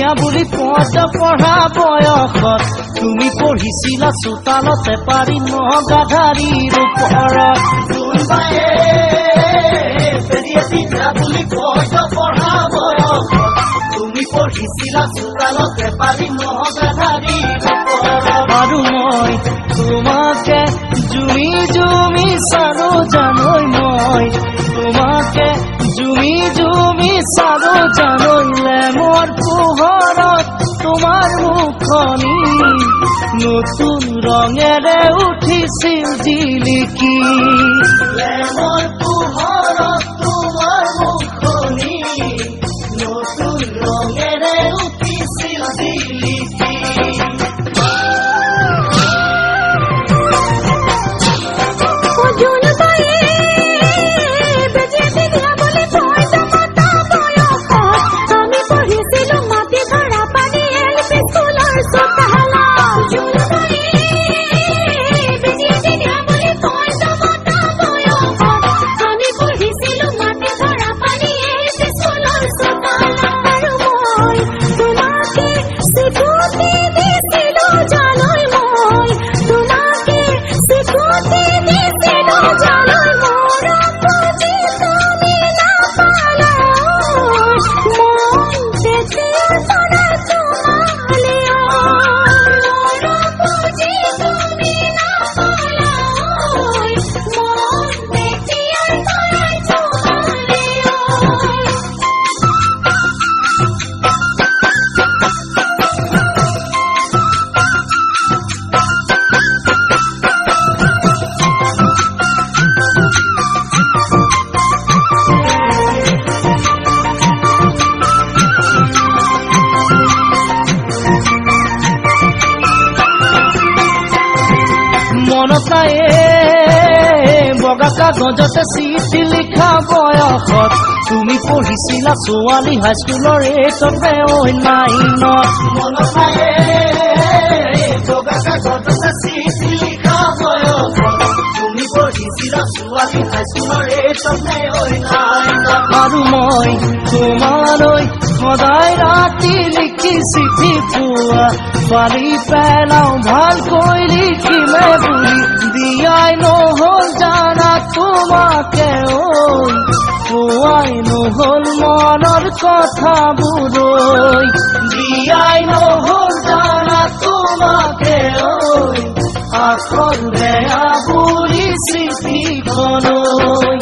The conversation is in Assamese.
ধুনীয়া বুলি পদ পঢ়া বয়সত তুমি পঢ়িছিলা চোতালতে পাৰি নগাধাৰীৰ ওপৰত কোনোবায়ে ধুনীয়া বুলি পদ পঢ়া বয়সত তুমি পঢ়িছিলা চোতালতে পাৰি নগাধাৰীৰ ওপৰত আৰু মই তোমাকে জুমি জুমি চালো জানৈ মই তোমাকে জুমি জুমি চালো জানৈলে মোৰ পোহৰত তোমাৰ মুখনি নতুন ৰঙেৰে উঠিছিল জিলিকি মোৰ পোহৰত তোমাৰ মুখনি নতুন ৰঙেৰে উঠিছিল জিলিকি বগা কাগজতে চিঠি লিখা বয়সত তুমি পঢ়িছিলা ছোৱালী হাইস্কুলৰ 8তে নাইনত মনত নাই বগা কাগজতে চিঠি লিখা বয়সত তুমি পঢ়িছিলা ছোৱালী হাইস্কুলৰ 8তে নাইনত আৰু মই তোমালৈ সদায় ৰাতি লিখি চিঠি পোৱা পাৰি পেলাওঁ ভালকৈ লিখিলে বুলি দিয়াই নহ'ল জানা তোমাকে কোৱাই নহ'ল মনৰ কথাবোৰৈ দিয়াই নহ'ল জানা তোমাকে আখৰ বেয়া বুলি চিঠিখনৈ